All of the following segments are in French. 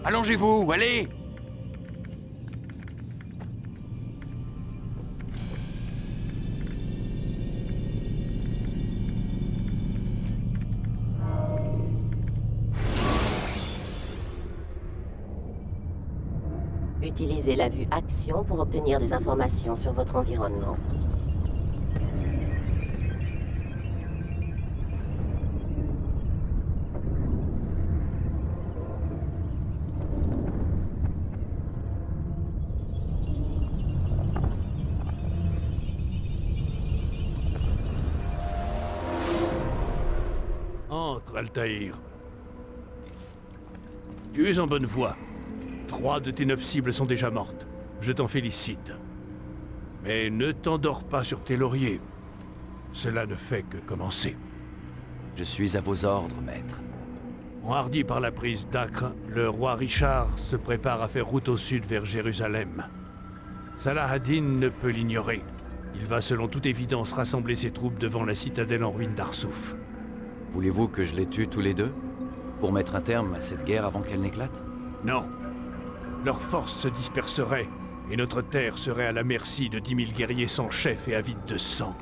Allongez-vous, allez! Utilisez la vue action pour obtenir des informations sur votre environnement. Entre, Altaïr. Tu es en bonne voie. 3 de tes 9 cibles sont déjà mortes. Je t'en félicite. Mais ne t'endors pas sur tes lauriers. Cela ne fait que commencer. Je suis à vos ordres, maître. Enhardi par la prise d'Acre, le roi Richard se prépare à faire route au sud vers Jérusalem. Salah ad-Din ne peut l'ignorer. Il va selon toute évidence rassembler ses troupes devant la citadelle en ruine d'Arsouf. Voulez-vous que je les tue tous les deux? Pour mettre un terme à cette guerre avant qu'elle n'éclate? Non. Leurs forces se disperseraient, et notre terre serait à la merci de 10 000 guerriers sans chef et avides de sang.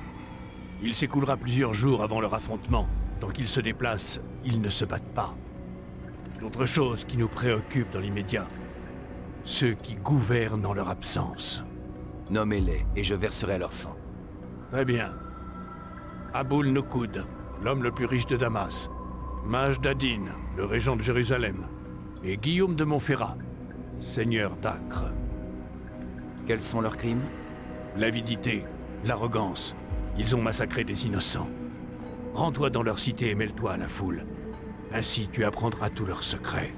Il s'écoulera plusieurs jours avant leur affrontement. Tant qu'ils se déplacent, ils ne se battent pas. L'autre chose qui nous préoccupe dans l'immédiat, ceux qui gouvernent en leur absence. Nommez-les, et je verserai leur sang. Très bien. Aboul Nokoud, l'homme le plus riche de Damas. Majd ad-Din, le régent de Jérusalem. Et Guillaume de Montferrat, seigneur d'Acre. Quels sont leurs crimes? L'avidité, l'arrogance. Ils ont massacré des innocents. Rends-toi dans leur cité et mêle-toi à la foule. Ainsi tu apprendras tous leurs secrets.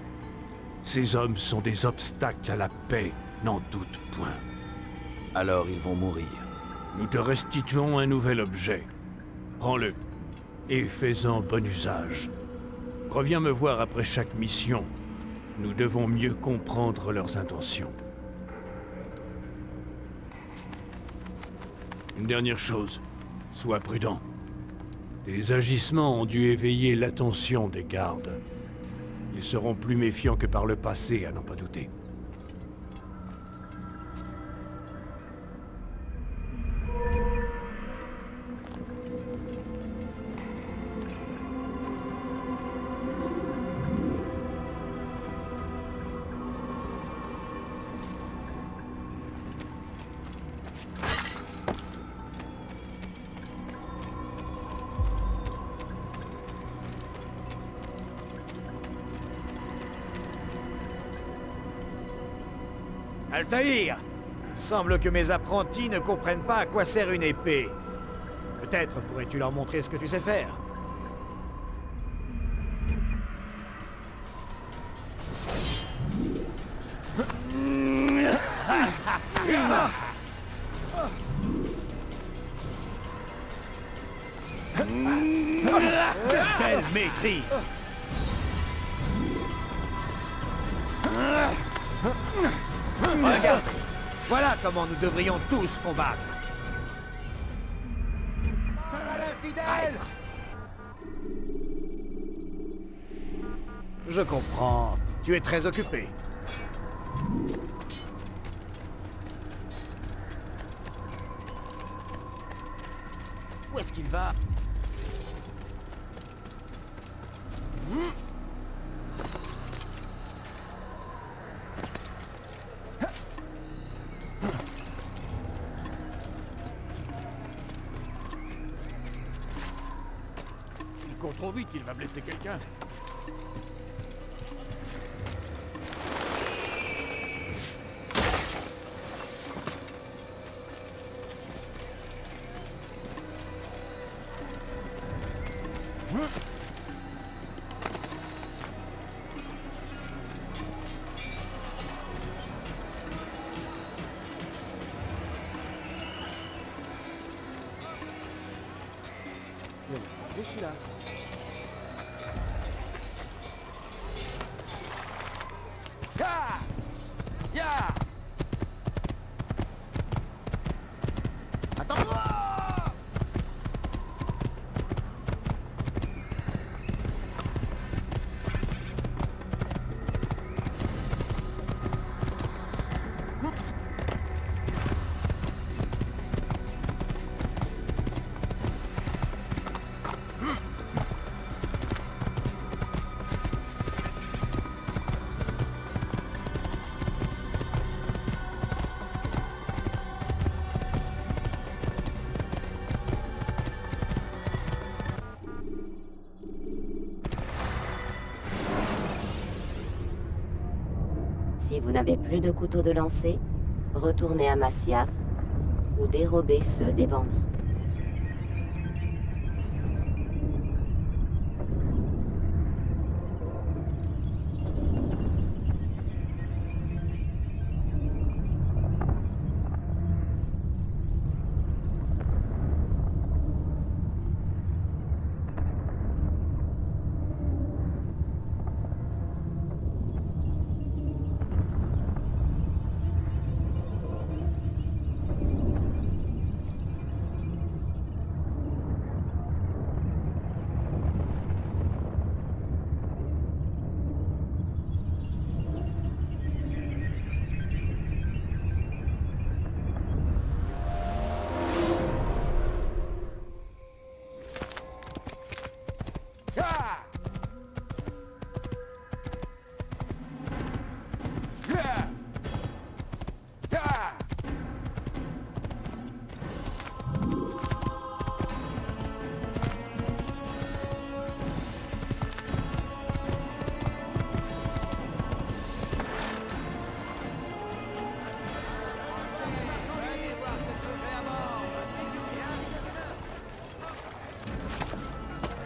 Ces hommes sont des obstacles à la paix, n'en doute point. Alors ils vont mourir. Nous te restituons un nouvel objet. Prends-le, et fais-en bon usage. Reviens me voir après chaque mission. Nous devons mieux comprendre leurs intentions. Une dernière chose, sois prudent. Tes agissements ont dû éveiller l'attention des gardes. Ils seront plus méfiants que par le passé, à n'en pas douter. Altaïr! Il semble que mes apprentis ne comprennent pas à quoi sert une épée. Peut-être pourrais-tu leur montrer ce que tu sais faire. Quelle maîtrise! Regarde! Voilà comment nous devrions tous combattre! Je comprends. Tu es très occupé. Où est-ce qu'il va? Il court trop vite, il va blesser quelqu'un. C'est celui-là. Si vous n'avez plus de couteau de lancer, retournez à Masyaf ou dérobez ceux des bandits.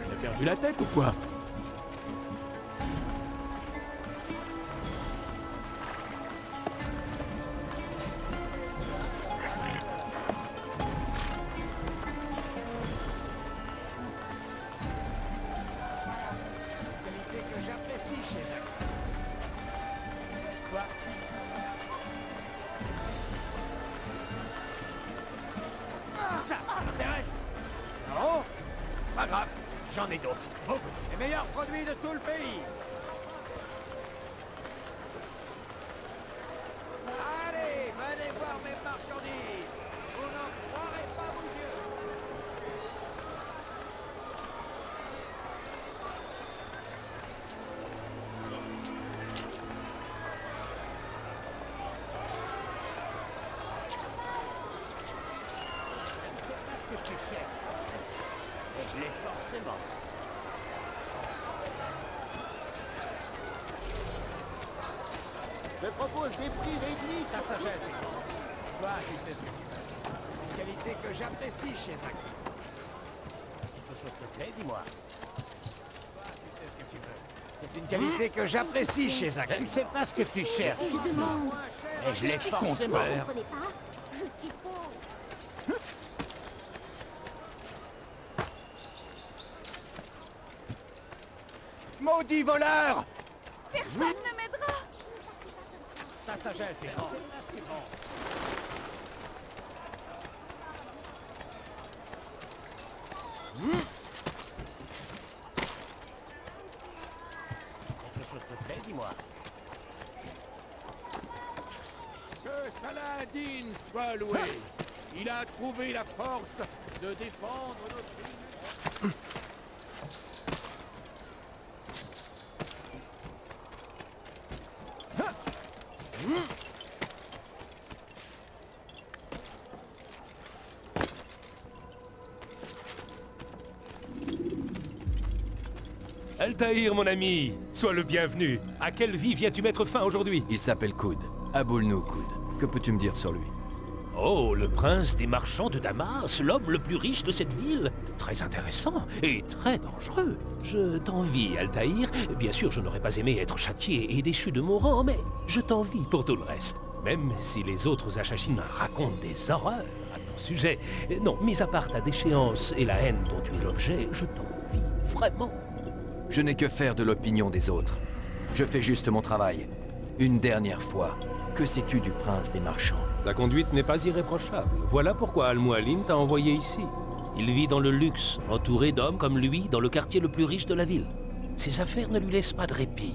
T'as perdu la tête ou quoi? Non? Pas grave, j'en ai d'autres. Beaucoup. Les meilleurs produits de tout le pays. Allez, venez voir mes marchandises. Vous n'en croirez pas vos yeux. Je sais pas ce que tu cherches. Et je l'ai forcément. Je propose des prix réduits, ta sagesse. Toi, tu sais ce que tu veux. Une qualité que j'apprécie chez un client. Quelque chose te plaît, dis-moi. Toi, tu sais ce que tu veux. C'est une qualité que j'apprécie chez un client. Je ne sais pas ce que tu cherches. Mais je l'ai forcément. Vous comprenez pas? Je suis faux. Maudit voleur! Personne ne m'aidera. Ta sagesse est bon. Quelque chose te plaît, dis-moi. Que Saladin soit loué. Il a trouvé la force de défendre notre île. Altaïr, mon ami, sois le bienvenu. À quelle vie viens-tu mettre fin aujourd'hui? Il s'appelle Koud. Aboulnou Koud. Que peux-tu me dire sur lui? Oh, le prince des marchands de Damas, l'homme le plus riche de cette ville. Très intéressant et très dangereux. Je t'envie, Altaïr. Bien sûr, je n'aurais pas aimé être châtié et déchu de mon rang, mais je t'envie pour tout le reste. Même si les autres Achachim racontent des horreurs à ton sujet. Non, mis à part ta déchéance et la haine dont tu es l'objet, je t'envie vraiment. Je n'ai que faire de l'opinion des autres. Je fais juste mon travail. Une dernière fois, que sais-tu du prince des marchands? Sa conduite n'est pas irréprochable. Voilà pourquoi Al-Mualim t'a envoyé ici. Il vit dans le luxe, entouré d'hommes comme lui, dans le quartier le plus riche de la ville. Ses affaires ne lui laissent pas de répit.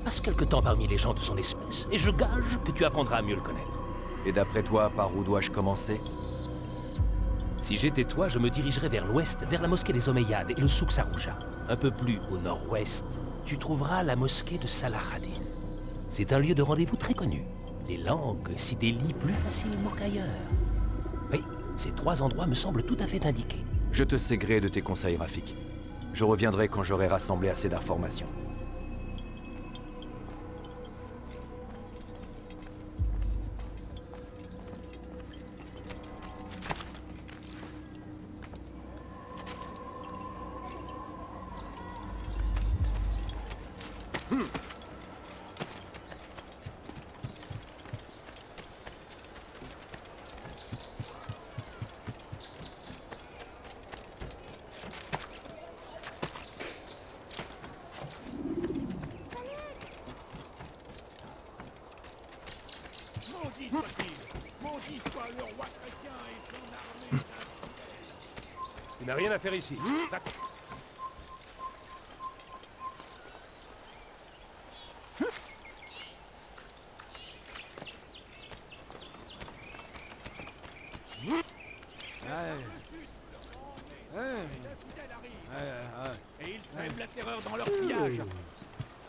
Passe quelque temps parmi les gens de son espèce, et je gage que tu apprendras à mieux le connaître. Et d'après toi, par où dois-je commencer? Si j'étais toi, je me dirigerais vers l'ouest, vers la mosquée des Omeyyades et le souk Sarouja. Un peu plus au nord-ouest, tu trouveras la mosquée de Salahadin. C'est un lieu de rendez-vous très connu. Les langues s'y délient plus facilement qu'ailleurs. Oui, ces trois endroits me semblent tout à fait indiqués. Je te sais gré de tes conseils, Rafik. Je reviendrai quand j'aurai rassemblé assez d'informations. Maudit soit-il! Maudit soit le roi chrétien et son armée! Tu n'as rien à faire ici. D'accord. Et ils sèment la terreur dans leur pillage.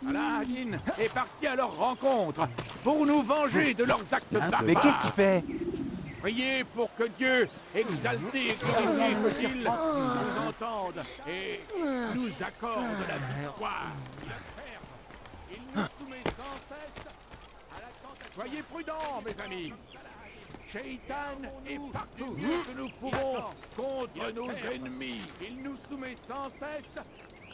Saladin est parti à leur rencontre pour nous venger de leurs actes barbares. Mais qu'est-ce qu'il fait? Priez pour que Dieu, exalté et glorifié soit-il, nous entende et nous accorde la victoire. Il nous soumet sans cesse à la tentation. Soyez prudents, mes amis. Shaitan est partout que nous pouvons contre nos ennemis. Il nous soumet sans cesse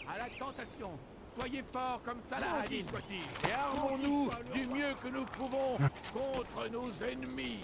à la tentation. Soyez forts comme Saladin soit-il, et armons-nous du mieux que nous pouvons contre nos ennemis.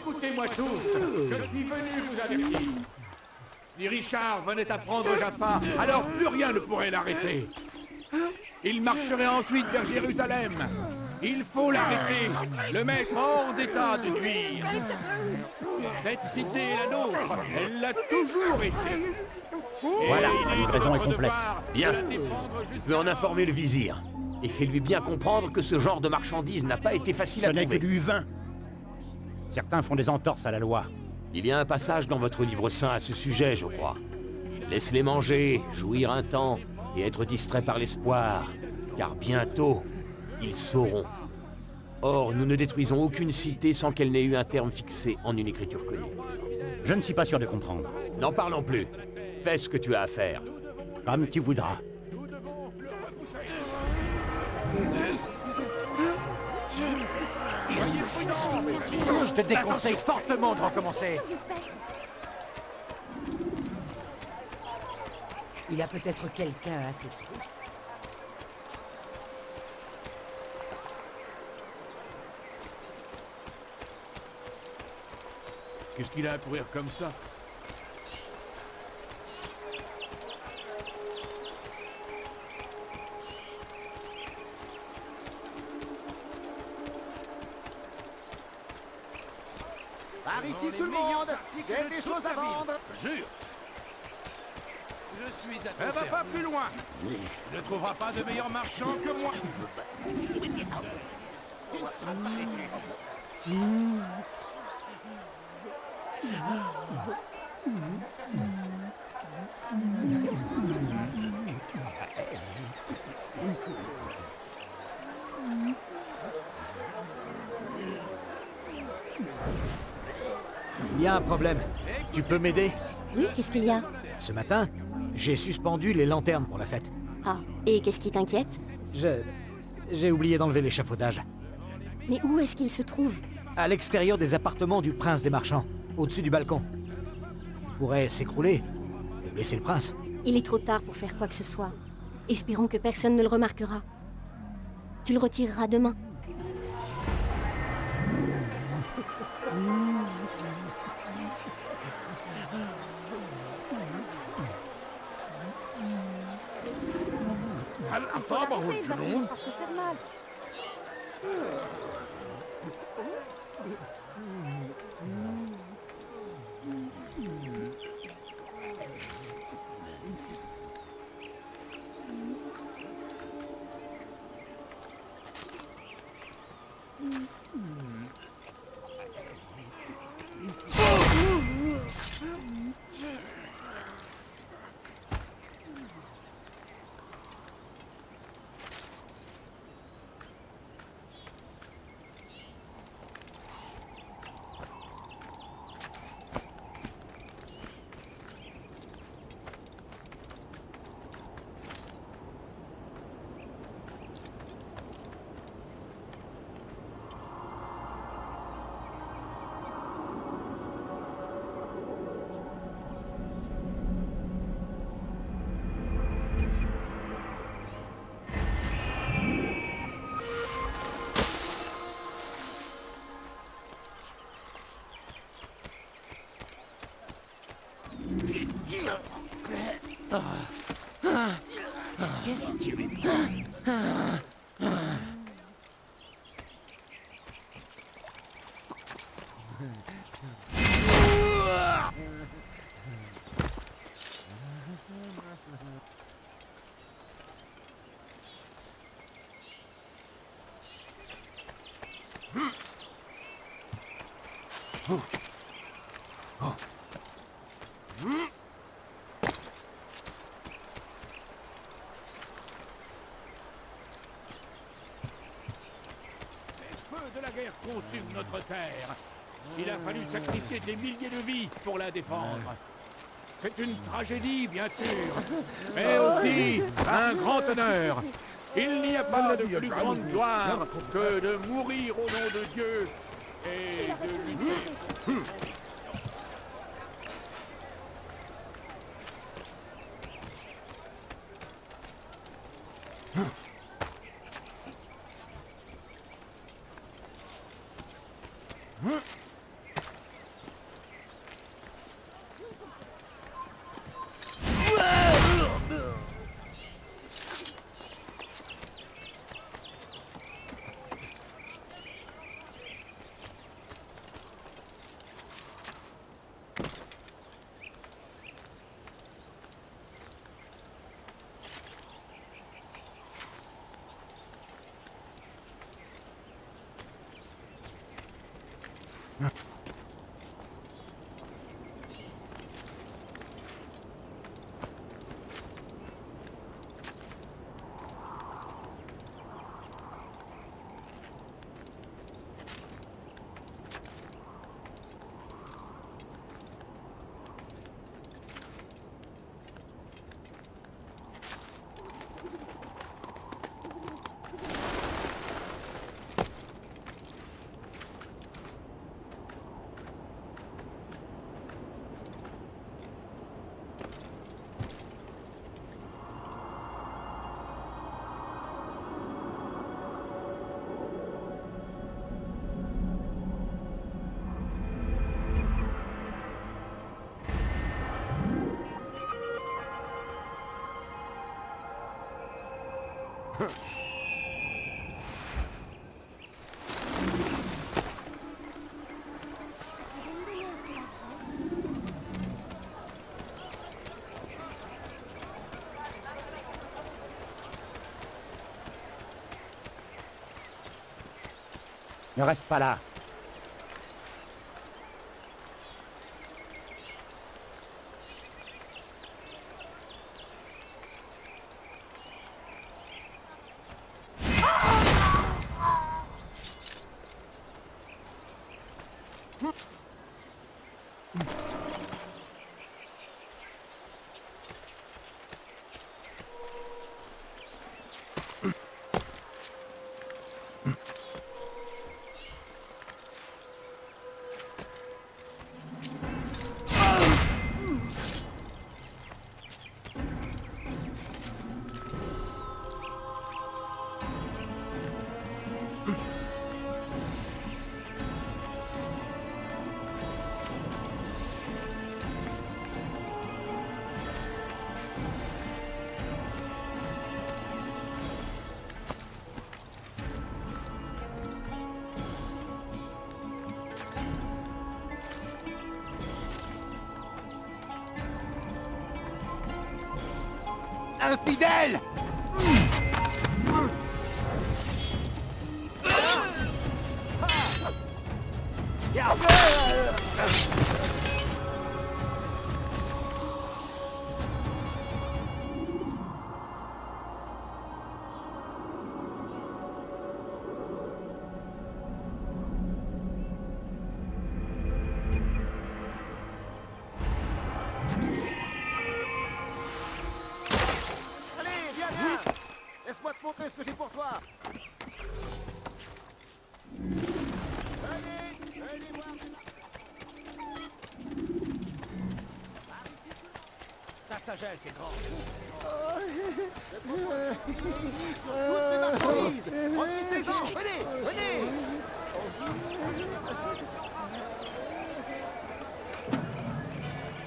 Écoutez-moi tous, je suis venu vous avertir. Si Richard venait à prendre Jaffa, alors plus rien ne pourrait l'arrêter. Il marcherait ensuite vers Jérusalem. Il faut l'arrêter, le mettre hors d'état de nuire. Cette cité est la nôtre, elle l'a toujours été. Voilà, la livraison est complète. Bien. Tu peux en informer le vizir. Et fais-lui bien comprendre que ce genre de marchandises n'a pas été facile Ce à n'est que trouver. du vin. Certains font des entorses à la loi. Il y a un passage dans votre livre saint à ce sujet, je crois. Laisse-les manger, jouir un temps, et être distrait par l'espoir, car bientôt, ils sauront. Or, nous ne détruisons aucune cité sans qu'elle n'ait eu un terme fixé en une écriture connue. Je ne suis pas sûr de comprendre. N'en parlons plus. Fais ce que tu as à faire. Comme tu voudras. Je te déconseille fortement de recommencer. Il y a peut-être quelqu'un à ses trousses. Qu'est-ce qu'il a à courir comme ça? Par ici tout le monde, j'ai des choses à vendre. Jure. Je suis à Elle va pas plus loin. Tu ne trouveras pas de meilleur marchand que moi. Il y a un problème. Tu peux m'aider? Oui, qu'est-ce qu'il y a? Ce matin, j'ai suspendu les lanternes pour la fête. Ah, et qu'est-ce qui t'inquiète? J'ai oublié d'enlever l'échafaudage. Mais où est-ce qu'il se trouve? À l'extérieur des appartements du prince des marchands, au-dessus du balcon. Il pourrait s'écrouler et blesser le prince. Il est trop tard pour faire quoi que ce soit. Espérons que personne ne le remarquera. Tu le retireras demain. Les feux de la guerre consument notre terre. Il a fallu sacrifier des milliers de vies pour la défendre. C'est une tragédie, bien sûr, mais aussi un grand honneur. Il n'y a pas de plus grande gloire que de mourir au nom de Dieu et de lutter. Ne reste pas là. Infidèle! Allez, viens. Laisse-moi te montrer ce que j'ai pour toi. Venez voir. Tartagel, c'est grand. Toutes mes marchandises. Profitez-en. Venez.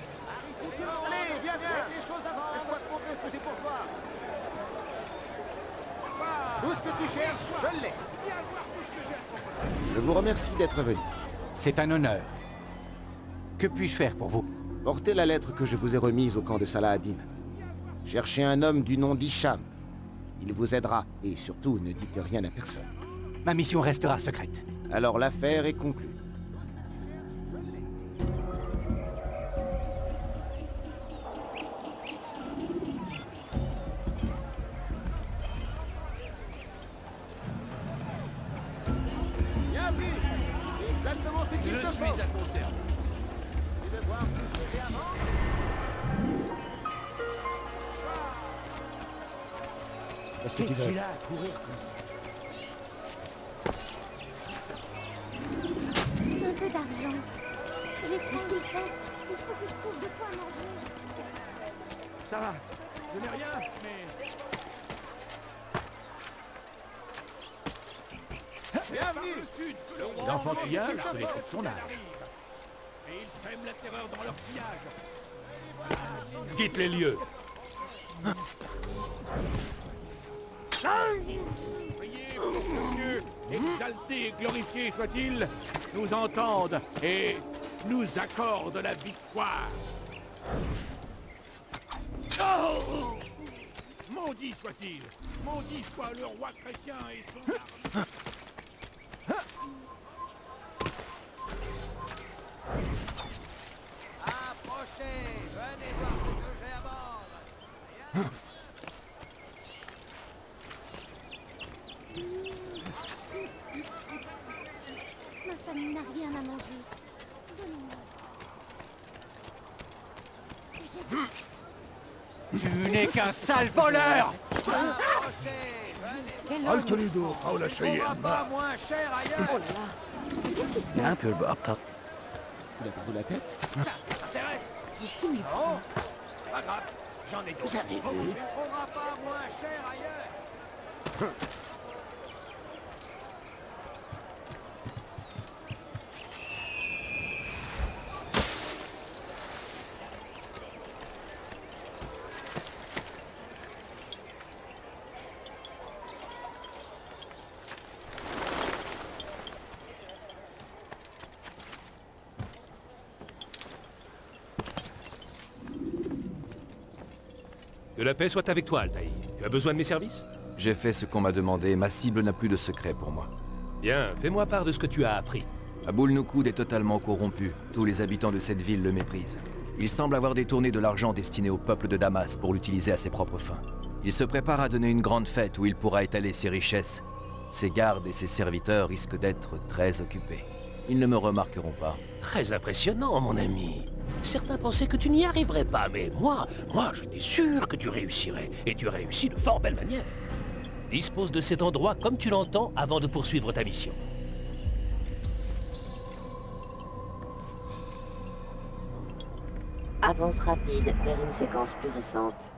Allez, viens. Des choses à vendre. Laisse-moi te montrer ce que j'ai pour toi. Tout ce que tu cherches, je l'ai. Je vous remercie d'être venu. C'est un honneur. Que puis-je faire pour vous? Portez la lettre que je vous ai remise au camp de Salah-ad-Din. Cherchez un homme du nom d'Hicham. Il vous aidera, et surtout, ne dites rien à personne. Ma mission restera secrète. Alors l'affaire est conclue. Bienvenue. C'est exactement ce qu'il Je te suis faut. à ton service. Tu veux voir ce que j'ai à vendre? Qu'est-ce que tu veux? qu'il a à courir comme ça? Un peu d'argent. J'ai faim, il faut que je trouve de quoi manger. Ça va. Je n'ai rien, mais... Bienvenue. Les enfantillages, ce n'est que son âge. Et ils sèment la terreur dans leur pillage. Quitte les lieux. Priez pour que Dieu, exalté et glorifié soit-il, nous entende et nous accorde la victoire. Oh! Maudit soit-il! Maudit soit le roi chrétien et son arme! Approchez. Venez voir ce que j'ai à vendre. Ma famille n'a rien à manger. Donnez-moi. Tu n'es qu'un sale voleur! Altoledo, On va pas moins cher ailleurs. Il a un peu le bord. Il a perdu la tête? Qu'est-ce qu'il lui Oh, Pas grave, j'en ai d'autres. on va pas moins cher ailleurs. Que la paix soit avec toi, Altaïr. Tu as besoin de mes services? J'ai fait ce qu'on m'a demandé, ma cible n'a plus de secret pour moi. Bien, fais-moi part de ce que tu as appris. Aboul Noukoud est totalement corrompu. Tous les habitants de cette ville le méprisent. Il semble avoir détourné de l'argent destiné au peuple de Damas pour l'utiliser à ses propres fins. Il se prépare à donner une grande fête où il pourra étaler ses richesses. Ses gardes et ses serviteurs risquent d'être très occupés. Ils ne me remarqueront pas. Très impressionnant, mon ami. Certains pensaient que tu n'y arriverais pas, mais moi, j'étais sûr que tu réussirais. Et tu réussis de fort belle manière. Dispose de cet endroit comme tu l'entends avant de poursuivre ta mission. Avance rapide vers une séquence plus récente.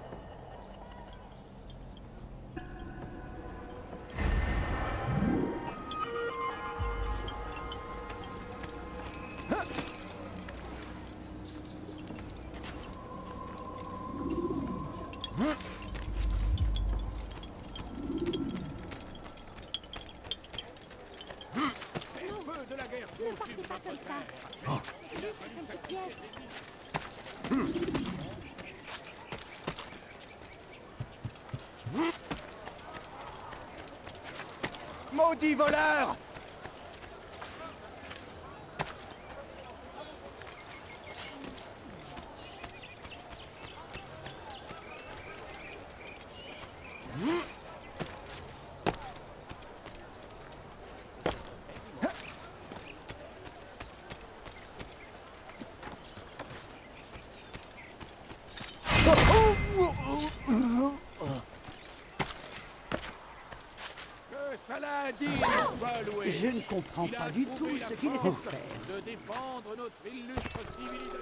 De la guerre, Ne partez pas comme ça. Juste une petite pièce. Maudit voleur! louer. Je ne comprends Il a pas du trouvé tout la ce qu'il force était faire. de défendre notre illustre civilisation.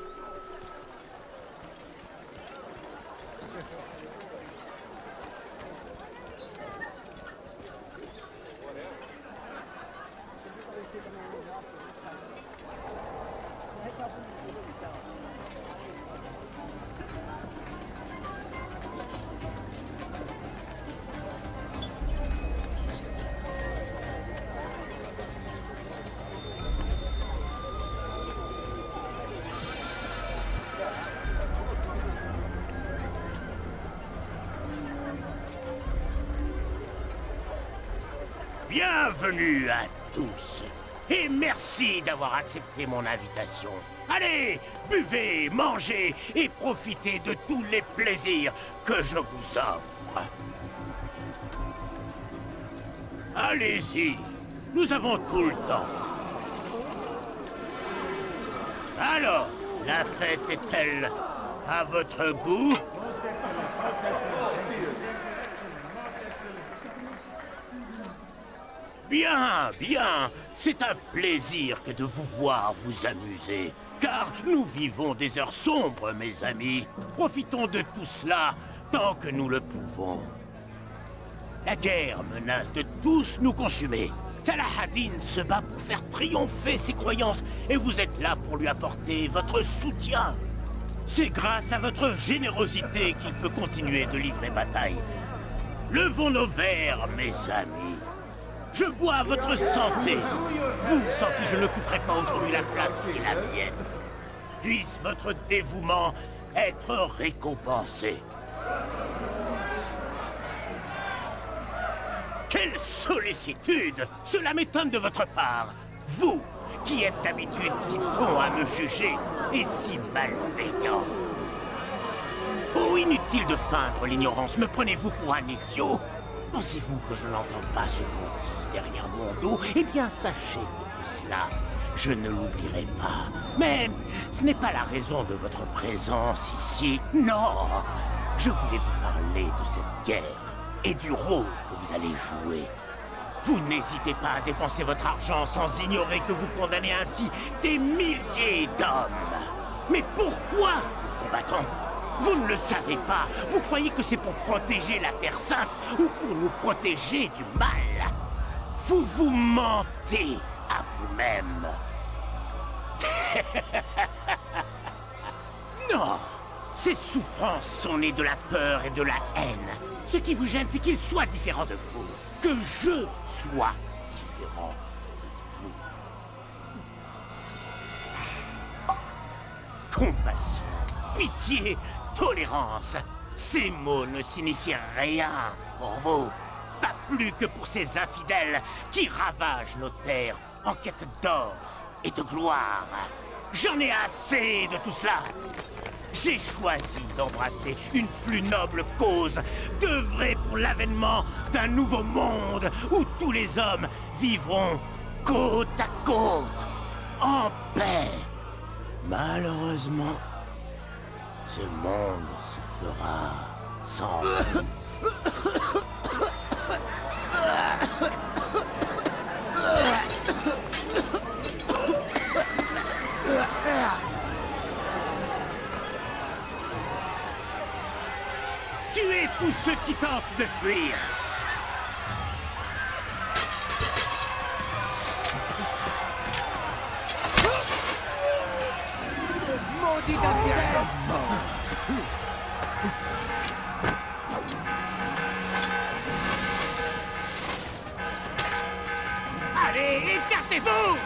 Bienvenue à tous et merci d'avoir accepté mon invitation. Allez, buvez, mangez et profitez de tous les plaisirs que je vous offre. Allez-y, nous avons tout le temps. Alors, la fête est-elle à votre goût? Bien, bien, c'est un plaisir que de vous voir vous amuser. Car nous vivons des heures sombres, mes amis. Profitons de tout cela tant que nous le pouvons. La guerre menace de tous nous consumer. Salah ad-Din se bat pour faire triompher ses croyances et vous êtes là pour lui apporter votre soutien. C'est grâce à votre générosité qu'il peut continuer de livrer bataille. Levons nos verres, mes amis. Je bois à votre santé, vous sans qui je ne couperai pas aujourd'hui la place qui est la mienne. Puisse votre dévouement être récompensé. Quelle sollicitude! Cela m'étonne de votre part. Vous, qui êtes d'habitude si prompt à me juger et si malveillant. Oh, inutile de feindre l'ignorance, me prenez-vous pour un idiot? Pensez-vous que je n'entends pas ce qu'on dit derrière mon dos? Eh bien, sachez que tout cela, je ne l'oublierai pas. Mais ce n'est pas la raison de votre présence ici. Non! Je voulais vous parler de cette guerre et du rôle que vous allez jouer. Vous n'hésitez pas à dépenser votre argent sans ignorer que vous condamnez ainsi des milliers d'hommes. Mais pourquoi vous combattons? Vous ne le savez pas. Vous croyez que c'est pour protéger la Terre Sainte ou pour nous protéger du mal? Vous vous mentez à vous-même. Non! Ces souffrances sont nées de la peur et de la haine. Ce qui vous gêne, c'est qu'il soit différent de vous. Que je sois différent de vous. Compassion, pitié, tolérance. Ces mots ne signifient rien pour vous. Pas plus que pour ces infidèles qui ravagent nos terres en quête d'or et de gloire. J'en ai assez de tout cela. J'ai choisi d'embrasser une plus noble cause, d'œuvrer pour l'avènement d'un nouveau monde où tous les hommes vivront côte à côte, en paix. Malheureusement, ce monde se fera sans vie. Tuez tous ceux qui tentent de fuir. Maudit infidèle! Allez, écartez-vous!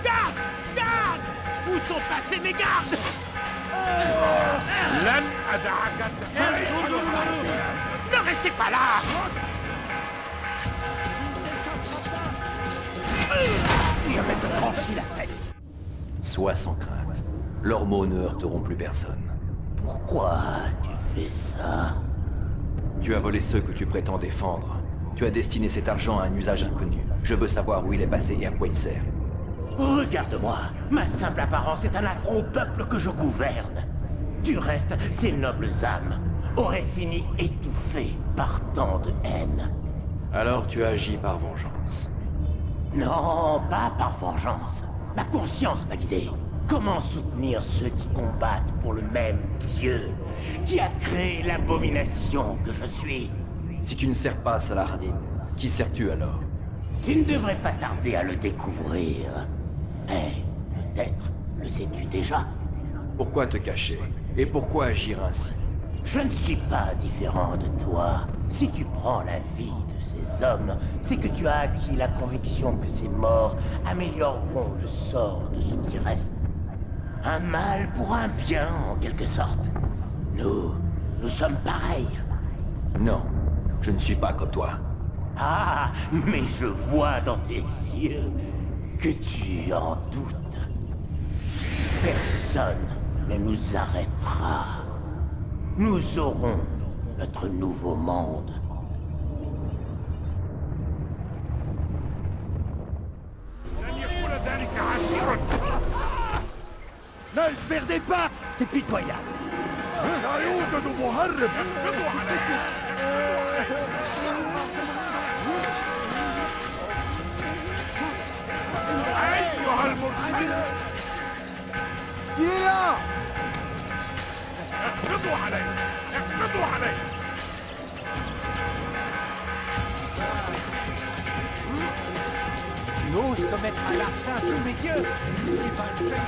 Garde! Garde! Où sont passés mes gardes? Ne restez pas là! Je vais te trancher la tête! Sois sans crainte. Leurs mots ne heurteront plus personne. Pourquoi tu fais ça? Tu as volé ceux que tu prétends défendre. Tu as destiné cet argent à un usage inconnu. Je veux savoir où il est passé et à quoi il sert. Regarde-moi, ma simple apparence est un affront au peuple que je gouverne. Du reste, ces nobles âmes auraient fini étouffées par tant de haine. Alors tu agis par vengeance. Non, pas par vengeance. Ma conscience m'a guidé. Comment soutenir ceux qui combattent pour le même Dieu qui a créé l'abomination que je suis? Si tu ne sers pas Salah-ad-Din, qui sers-tu alors? Tu ne devrais pas tarder à le découvrir. Mais peut-être le sais-tu déjà? Pourquoi te cacher? Et pourquoi agir ainsi? Je ne suis pas différent de toi. Si tu prends la vie de ces hommes, c'est que tu as acquis la conviction que ces morts amélioreront le sort de ceux qui restent. Un mal pour un bien, en quelque sorte. Nous sommes pareils. Non, je ne suis pas comme toi. Ah, mais je vois dans tes yeux que tu en doutes. Personne ne nous arrêtera. Nous aurons notre nouveau monde. Ne le perdez pas! C'est pitoyable. Il est là! Tu oses te mettre à l'argent sous mes yeux? Il va le payer.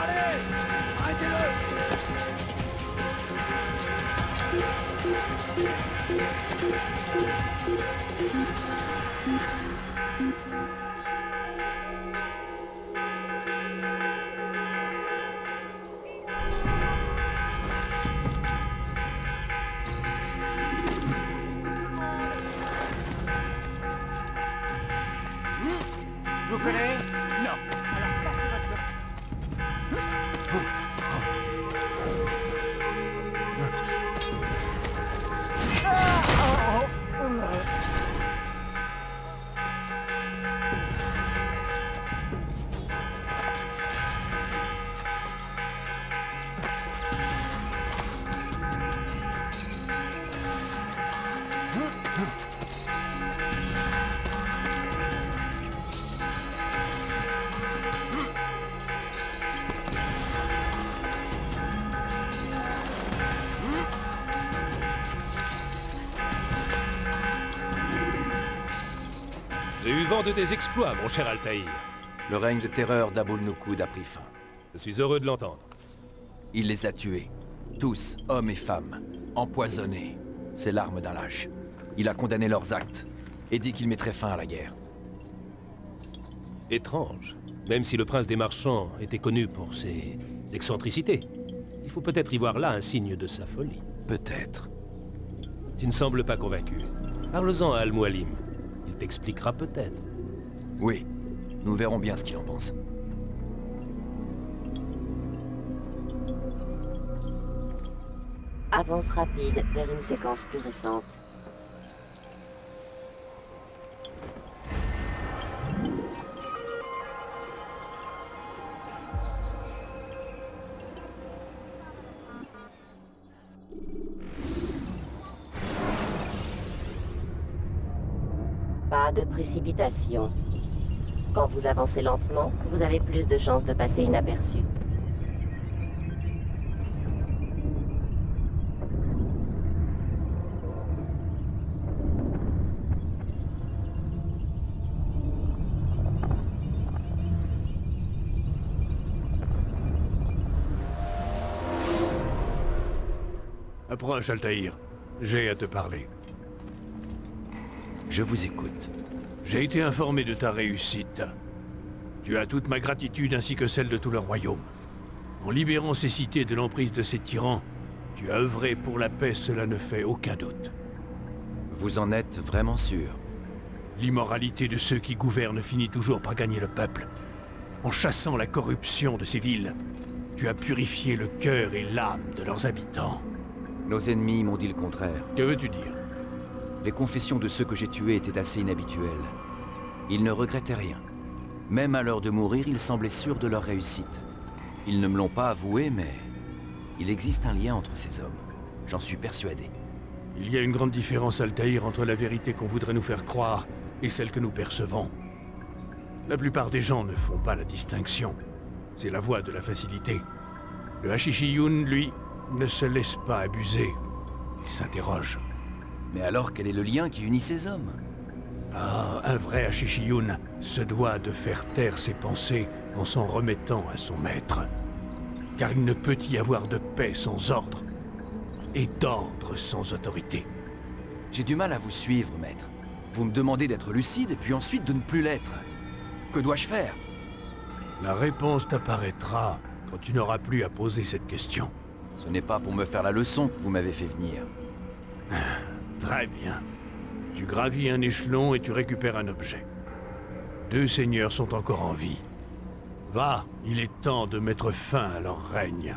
Allez! Arrêtez-le! Vous connaissez? Non. Alors, placez votre... J'ai eu vent de tes exploits, mon cher Altaïr. Le règne de terreur d'Abul-Nukud a pris fin. Je suis heureux de l'entendre. Il les a tués. Tous, hommes et femmes. Empoisonnés. C'est l'arme d'un lâche. Il a condamné leurs actes et dit qu'il mettrait fin à la guerre. Étrange. Même si le prince des marchands était connu pour ses excentricités. Il faut peut-être y voir là un signe de sa folie. Peut-être. Tu ne sembles pas convaincu. Parle-en à Al-Mualim. Il t'expliquera peut-être. Oui. Nous verrons bien ce qu'il en pense. Avance rapide vers une séquence plus récente. Pas de précipitation. Quand vous avancez lentement, vous avez plus de chances de passer inaperçu. Approche, Altaïr. J'ai à te parler. Je vous écoute. J'ai été informé de ta réussite. Tu as toute ma gratitude ainsi que celle de tout le royaume. En libérant ces cités de l'emprise de ces tyrans, tu as œuvré pour la paix, cela ne fait aucun doute. Vous en êtes vraiment sûr? L'immoralité de ceux qui gouvernent finit toujours par gagner le peuple. En chassant la corruption de ces villes, tu as purifié le cœur et l'âme de leurs habitants. Nos ennemis m'ont dit le contraire. Que veux-tu dire? Les confessions de ceux que j'ai tués étaient assez inhabituelles. Ils ne regrettaient rien. Même à l'heure de mourir, ils semblaient sûrs de leur réussite. Ils ne me l'ont pas avoué, mais... il existe un lien entre ces hommes. J'en suis persuadé. Il y a une grande différence, Altaïr, entre la vérité qu'on voudrait nous faire croire et celle que nous percevons. La plupart des gens ne font pas la distinction. C'est la voie de la facilité. Le Hashishiyun, lui, ne se laisse pas abuser. Il s'interroge. Mais alors, quel est le lien qui unit ces hommes? Ah, un vrai Hashishiyun se doit de faire taire ses pensées en s'en remettant à son maître. Car il ne peut y avoir de paix sans ordre, et d'ordre sans autorité. J'ai du mal à vous suivre, maître. Vous me demandez d'être lucide, puis ensuite de ne plus l'être. Que dois-je faire? La réponse t'apparaîtra quand tu n'auras plus à poser cette question. Ce n'est pas pour me faire la leçon que vous m'avez fait venir. Très bien. Tu gravis un échelon et tu récupères un objet. 2 seigneurs sont encore en vie. Va, il est temps de mettre fin à leur règne.